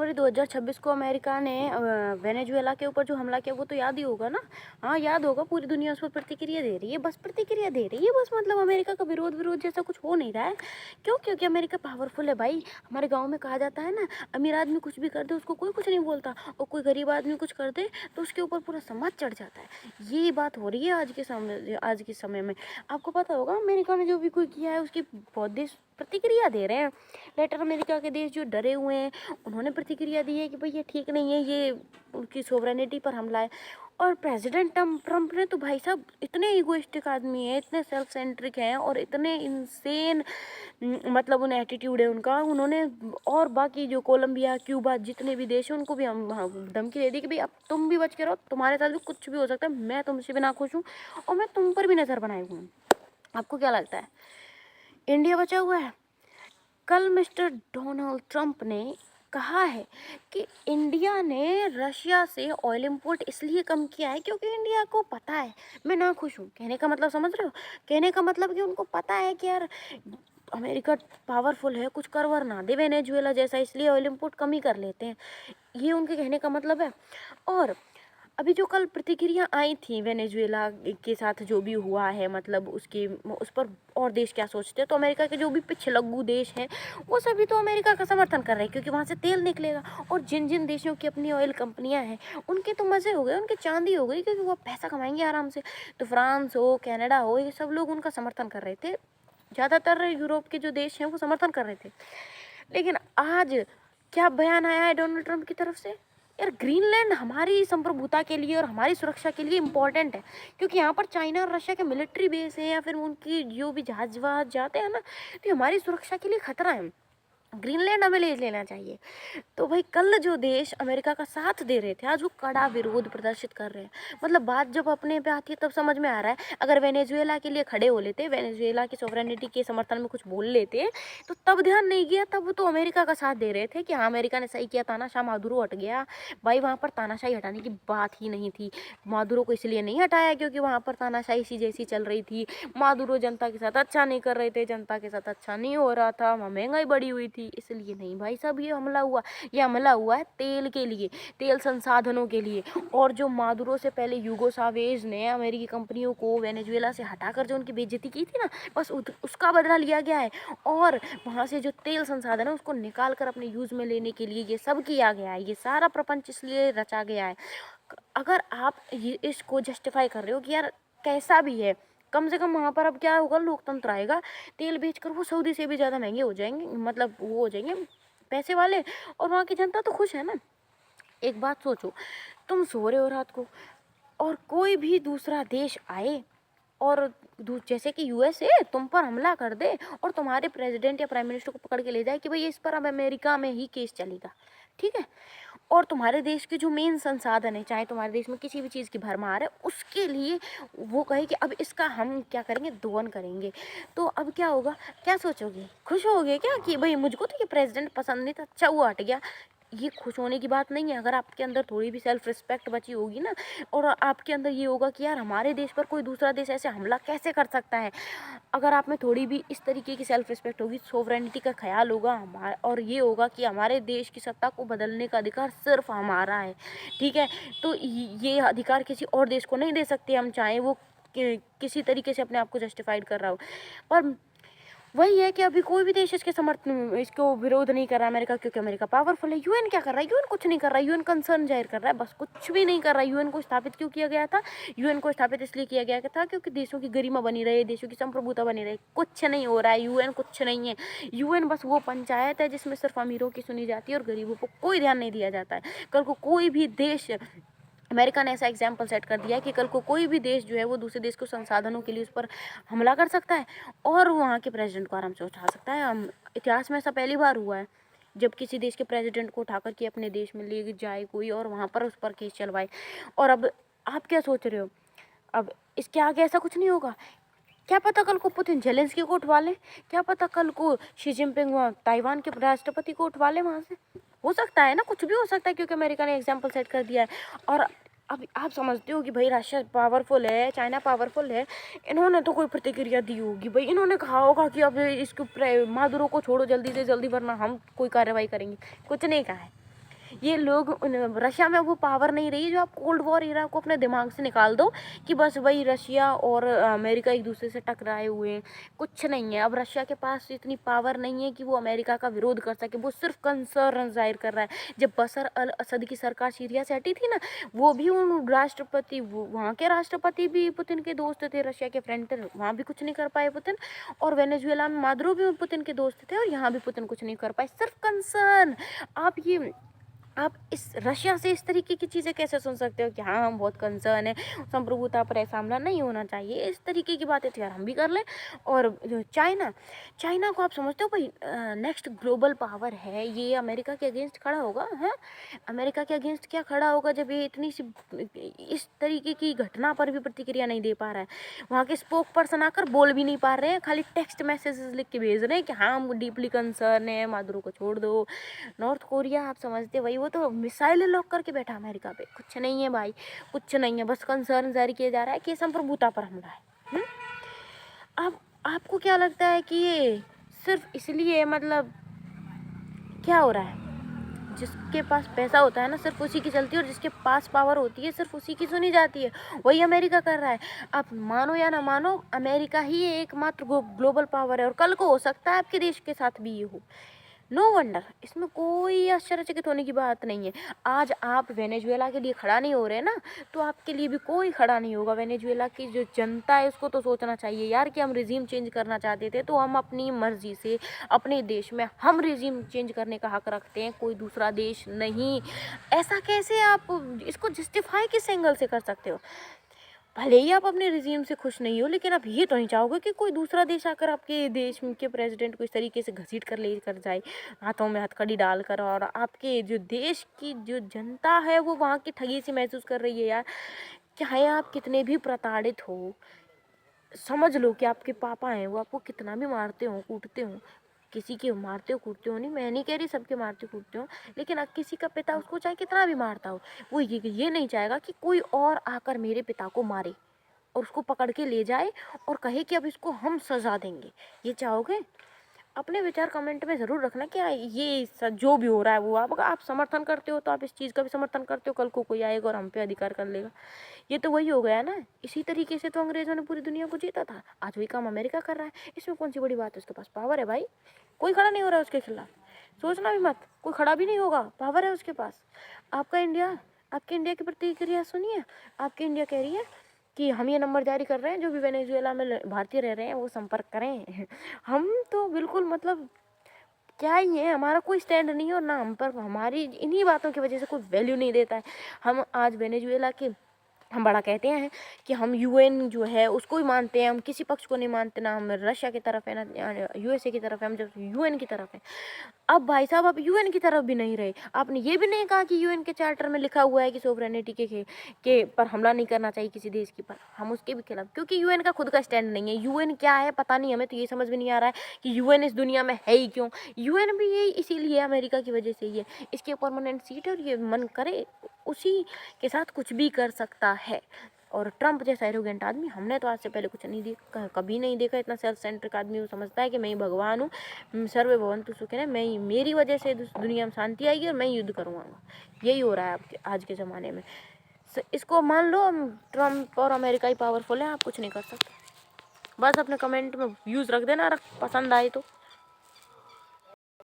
जनवरी 2026 को अमेरिका ने वेनेजुएला के ऊपर जो हमला किया वो तो याद ही होगा ना। हाँ याद होगा, पूरी दुनिया उस पर प्रतिक्रिया दे रही है, बस प्रतिक्रिया दे रही है बस। मतलब अमेरिका का विरोध विरोध जैसा कुछ हो नहीं रहा है। क्यों? क्योंकि अमेरिका पावरफुल है भाई। हमारे गाँव में कहा जाता है ना, अमीर आदमी कुछ भी कर दे उसको कोई कुछ नहीं बोलता, और कोई गरीब आदमी कुछ कर दे तो उसके ऊपर पूरा समाज चढ़ जाता है। ये बात हो रही है आज के समय में। आपको पता होगा अमेरिका ने जो भी कोई किया है उसकी बहुत देश प्रतिक्रिया दे रहे हैं। लेटर अमेरिका के देश जो डरे हुए हैं उन्होंने प्रतिक्रिया दी है कि भाई ये ठीक नहीं है, ये उनकी सोवरेनिटी पर हमला है। और प्रेसिडेंट ट्रम्प ने तो भाई साहब इतने ईगोइस्टिक आदमी है, इतने सेल्फ सेंट्रिक हैं और इतने इंसेन मतलब उन्हें एटीट्यूड है उनका। उन्होंने और बाकी जो कोलंबिया, क्यूबा, जितने भी देश हैं उनको भी हम धमकी दे दी कि भाई अब तुम भी बच के रहो, तुम्हारे साथ भी कुछ भी हो सकता है, मैं तुमसे भी नाखुश हूँ और मैं तुम पर भी नजर बनाई हूँ। आपको क्या लगता है इंडिया बचा हुआ है? कल मिस्टर डोनाल्ड ट्रंप ने कहा है कि इंडिया ने रशिया से ऑयल इंपोर्ट इसलिए कम किया है क्योंकि इंडिया को पता है मैं ना खुश हूँ। कहने का मतलब समझ रहे हो? कहने का मतलब कि उनको पता है कि यार अमेरिका पावरफुल है, कुछ कर वर ना दे वेनेजुएला जैसा, इसलिए ऑयल इंपोर्ट कम ही कर लेते हैं। ये उनके कहने का मतलब है। और अभी जो कल प्रतिक्रिया आई थी वेनेजुएला के साथ जो भी हुआ है, मतलब उसकी उस पर और देश क्या सोचते हैं, तो अमेरिका के जो भी पिछलग्गू देश हैं वो सभी तो अमेरिका का समर्थन कर रहे हैं क्योंकि वहाँ से तेल निकलेगा। और जिन जिन देशों की अपनी ऑयल कंपनियां हैं उनके तो मज़े हो गए, उनके चांदी हो गई, क्योंकि वो पैसा कमाएंगे आराम से। तो फ्रांस हो, कनाडा हो, ये सब लोग उनका समर्थन कर रहे थे। ज़्यादातर यूरोप के जो देश हैं वो समर्थन कर रहे थे। लेकिन आज क्या बयान आया है डोनाल्ड ट्रंप की तरफ से? यार ग्रीनलैंड हमारी संप्रभुता के लिए और हमारी सुरक्षा के लिए इम्पोर्टेंट है, क्योंकि यहाँ पर चाइना और रशिया के मिलिट्री बेस हैं या फिर उनकी जो भी जहाज वहाज जाते हैं ना, तो ये हमारी सुरक्षा के लिए खतरा है। ग्रीनलैंड हमें ले लेना चाहिए। तो भाई कल जो देश अमेरिका का साथ दे रहे थे आज वो कड़ा विरोध प्रदर्शित कर रहे हैं। मतलब बात जब अपने पे आती है तब समझ में आ रहा है, अगर वेनेजुएला के लिए खड़े हो लेते, वेनेजुएला की सॉवरेनिटी के समर्थन में कुछ बोल लेते तो तब ध्यान नहीं गया, तब तो अमेरिका का साथ दे रहे थे कि हाँ अमेरिका ने सही किया, तानाशाह मादुरो हट गया। भाई वहाँ पर तानाशाही हटाने की बात ही नहीं थी। मादुरो को इसलिए नहीं हटाया क्योंकि वहाँ पर तानाशाही सी जैसी चल रही थी। मादुरो जनता के साथ अच्छा नहीं कर रहे थे, जनता के साथ अच्छा नहीं हो रहा था, वहाँ महंगाई बढ़ी हुई थी, इसलिए नहीं भाई साहब ये हमला हुआ। ये हमला हुआ है तेल के लिए, तेल संसाधनों के लिए। और जो मादुरो से पहले यूगो सावेज ने अमेरिकी कंपनियों को वेनेजुएला से हटाकर जो उनकी बेइज्जती की थी ना, बस उसका बदला लिया गया है। और वहाँ से जो तेल संसाधन है उसको निकाल कर अपने यूज़ में लेने के लिए ये सब किया गया है। ये सारा प्रपंच इसलिए रचा गया है। अगर आप ये इसको जस्टिफाई कर रहे हो कि यार कैसा भी है, कम से कम वहाँ पर अब क्या होगा, लोकतंत्र आएगा, तेल बेचकर वो सऊदी से भी ज़्यादा महंगे हो जाएंगे, मतलब वो हो जाएंगे पैसे वाले, और वहाँ की जनता तो खुश है ना। एक बात सोचो, तुम सो रहे हो रात को और कोई भी दूसरा देश आए और जैसे कि यूएसए तुम पर हमला कर दे और तुम्हारे प्रेसिडेंट या प्राइम मिनिस्टर को पकड़ के ले जाए कि भाई इस पर अब अमेरिका में ही केस चलेगा, ठीक है, और तुम्हारे देश के जो मेन संसाधन है, चाहे तुम्हारे देश में किसी भी चीज़ की भरमार है, उसके लिए वो कहे कि अब इसका हम क्या करेंगे, दोहन करेंगे, तो अब क्या होगा? क्या सोचोगे? खुश होगे क्या कि भाई मुझको तो ये प्रेसिडेंट पसंद नहीं था, अच्छा वो हट गया? ये खुश होने की बात नहीं है। अगर आपके अंदर थोड़ी भी सेल्फ रिस्पेक्ट बची होगी ना, और आपके अंदर ये होगा कि यार हमारे देश पर कोई दूसरा देश ऐसे हमला कैसे कर सकता है, अगर आप में थोड़ी भी इस तरीके की सेल्फ रिस्पेक्ट होगी, सोवरेनिटी का ख्याल होगा हमारा, और ये होगा कि हमारे देश की सत्ता को बदलने का अधिकार सिर्फ हमारा है, ठीक है, तो ये अधिकार किसी और देश को नहीं दे सकते हम, चाहे वो किसी तरीके से अपने आप को जस्टिफाइड कर रहा हो। पर वही है कि अभी कोई भी देश इसके समर्थन, इसको विरोध नहीं कर रहा अमेरिका, क्योंकि अमेरिका पावरफुल है। यूएन क्या कर रहा है? यूएन कुछ नहीं कर रहा है। यूएन कंसर्न जाहिर कर रहा है, बस कुछ भी नहीं कर रहा है। यूएन को स्थापित क्यों किया गया था? यूएन को स्थापित इसलिए किया गया था क्योंकि देशों की गरिमा बनी रहे, देशों की संप्रभुता बनी रहे। कुछ नहीं हो रहा है, यूएन कुछ नहीं है। यूएन बस वो पंचायत है जिसमें सिर्फ अमीरों की सुनी जाती है और गरीबों को कोई ध्यान नहीं दिया जाता है। कल को कोई भी देश, अमेरिका ने ऐसा एग्जाम्पल सेट कर दिया है कि कल को कोई भी देश जो है वो दूसरे देश को संसाधनों के लिए उस पर हमला कर सकता है और वहाँ के प्रेसिडेंट को आराम से उठा सकता है। इतिहास में ऐसा पहली बार हुआ है जब किसी देश के प्रेसिडेंट को उठाकर के अपने देश में ले जाए कोई और वहाँ पर उस पर केस चलवाए। और अब आप क्या सोच रहे हो? अब इसके आगे ऐसा कुछ नहीं होगा। क्या पता कल को पुतिन जेलेंस्की को उठवा ले, क्या पता कल को शी जिनपिंग वहाँ ताइवान के राष्ट्रपति को उठवा ले वहाँ से। हो सकता है ना, कुछ भी हो सकता है, क्योंकि अमेरिका ने एग्जाम्पल सेट कर दिया है। और अब आप समझते हो कि भाई रशिया पावरफुल है, चाइना पावरफुल है, इन्होंने तो कोई प्रतिक्रिया दी होगी भाई, इन्होंने कहा होगा कि अब इसको मादुरो को छोड़ो जल्दी से जल्दी वरना हम कोई कार्रवाई करेंगे। कुछ नहीं कहा है। ये लोग रशिया में वो पावर नहीं रही जो आप कोल्ड वॉर इरा को अपने दिमाग से निकाल दो कि बस वही रशिया और अमेरिका एक दूसरे से टकराए हुए हैं। कुछ नहीं है, अब रशिया के पास इतनी पावर नहीं है कि वो अमेरिका का विरोध कर सके। वो सिर्फ कंसर्न जाहिर कर रहा है। जब बशर अल असद की सरकार सीरिया से हटी थी ना, वो भी उन राष्ट्रपति, वहाँ के राष्ट्रपति भी पुतिन के दोस्त थे, रशिया के फ्रेंड थे, वहाँ भी कुछ नहीं कर पाए पुतिन। और वेनेजुएला में मादुरो भी पुतिन के दोस्त थे और यहाँ भी पुतिन कुछ नहीं कर पाए। सिर्फ कंसर्न। आप इस रशिया से इस तरीके की चीज़ें कैसे सुन सकते हो कि हाँ हम बहुत कंसर्न है, संप्रभुता पर ऐसा हमला नहीं होना चाहिए। इस तरीके की बातें तो यार हम भी कर लें। और जो चाइना चाइना को आप समझते हो भाई नेक्स्ट ग्लोबल पावर है, ये अमेरिका के अगेंस्ट खड़ा होगा है। अमेरिका के अगेंस्ट क्या खड़ा होगा जब ये इतनी सी इस तरीके की घटना पर भी प्रतिक्रिया नहीं दे पा रहा है। वहाँ के स्पोक पर्सन आकर बोल भी नहीं पा रहे हैं, खाली टेक्स्ट मैसेजेस लिख के भेज रहे हैं कि हाँ हम डीपली कंसर्न है, मादुरो को छोड़ दो। नॉर्थ कोरिया आप समझते भाई, वो तो मिसाइल लॉक करके बैठा अमेरिका पे। कुछ नहीं है भाई, कुछ नहीं है, बस कंसर्न जारी किया जा रहा है कि संप्रभुता पर हमला है। अब आपको क्या लगता है कि ये सिर्फ इसलिए, मतलब क्या हो रहा है, जिसके पास पैसा होता है ना सिर्फ उसी की चलती है, और जिसके पास पावर होती है सिर्फ उसी की सुनी जाती है। वही अमेरिका कर रहा है। आप मानो या ना मानो, अमेरिका ही एकमात्र ग्लोबल पावर है, और कल को हो सकता है आपके देश के साथ भी ये हो। नो वंडर, इसमें कोई आश्चर्यचकित होने की बात नहीं है। आज आप वेनेजुएला के लिए खड़ा नहीं हो रहे ना, तो आपके लिए भी कोई खड़ा नहीं होगा। वेनेजुएला की जो जनता है उसको तो सोचना चाहिए यार कि हम रिजीम चेंज करना चाहते थे, तो हम अपनी मर्जी से अपने देश में हम रिजीम चेंज करने का हक रखते हैं, कोई दूसरा देश नहीं। ऐसा कैसे आप इसको जस्टिफाई किस एंगल से कर सकते हो? भले ही आप अपने रिजीम से खुश नहीं हो, लेकिन आप ये तो नहीं चाहोगे कि कोई दूसरा देश आकर आपके देश के प्रेसिडेंट को इस तरीके से घसीट कर लेकर जाए, हाथों में हथकड़ी डालकर, और आपके जो देश की जो जनता है वो वहाँ की ठगी सी महसूस कर रही है यार। चाहे आप कितने भी प्रताड़ित हो, समझ लो कि आपके पापा हैं, वो आपको कितना भी मारते हो कूटते हो, किसी के मारते हो कूटते हो नहीं, मैं नहीं कह रही सबके मारते कूटते हो, लेकिन किसी का पिता उसको चाहे कितना भी मारता हो, वो ये नहीं चाहेगा कि कोई और आकर मेरे पिता को मारे और उसको पकड़ के ले जाए और कहे कि अब इसको हम सजा देंगे। ये चाहोगे? अपने विचार कमेंट में ज़रूर रखना कि ये जो भी हो रहा है वो आप समर्थन करते हो, तो आप इस चीज़ का भी समर्थन करते हो, कल को कोई आएगा और हम पे अधिकार कर लेगा। ये तो वही हो गया ना। इसी तरीके से तो अंग्रेज़ों ने पूरी दुनिया को जीता था। आज वही काम अमेरिका कर रहा है। इसमें कौन सी बड़ी बात है? उसके पास पावर है भाई, कोई खड़ा नहीं हो रहा है उसके खिलाफ। सोचना भी मत, कोई खड़ा भी नहीं होगा, पावर है उसके पास। आपका इंडिया, आपके इंडिया की प्रतिक्रिया सुनिए। आपकी इंडिया कह रही है कि हम ये नंबर जारी कर रहे हैं, जो भी वेनेजुएला में भारतीय रह रहे हैं वो संपर्क करें। हम तो बिल्कुल मतलब क्या ही है, हमारा कोई स्टैंड नहीं है, और ना हम पर हमारी इन्हीं बातों की वजह से कोई वैल्यू नहीं देता है। हम आज वेनेजुएला के हम बड़ा कहते हैं कि हम यूएन जो है उसको ही मानते हैं, हम किसी पक्ष को नहीं मानते, ना हम रशिया की तरफ है ना यूएसए की तरफ है, हम जब यूएन की तरफ है। अब भाई साहब आप यूएन की तरफ भी नहीं रहे। आपने ये भी नहीं कहा कि यूएन के चार्टर में लिखा हुआ है कि सोवरेनिटी के पर हमला नहीं करना चाहिए किसी देश के पर, हम उसके भी खिलाफ, क्योंकि यूएन का खुद का स्टैंड नहीं है। यूएन क्या है पता नहीं, हमें तो ये समझ में नहीं आ रहा है कि यूएन इस दुनिया में है ही क्यों। यूएन भी यही इसीलिए अमेरिका की वजह से ही है, इसकी परमानेंट सीट है, और ये मन करे उसी के साथ कुछ भी कर सकता है। और ट्रंप जैसा एरोगेंट आदमी हमने तो आज से पहले कुछ नहीं देखा, कभी नहीं देखा। इतना सेल्फ सेंट्रिक आदमी, वो समझता है कि मैं ही भगवान हूँ, सर्वे भवन्तु सुखिनः, मैं ही, मेरी वजह से दुनिया में शांति आएगी और मैं युद्ध करूँगा। यही हो रहा है आपके आज के ज़माने में। इसको मान लो ट्रंप और अमेरिका ही पावरफुल है, आप कुछ नहीं कर सकते। बस अपने कमेंट में व्यूज़ रख देना, पसंद आए तो।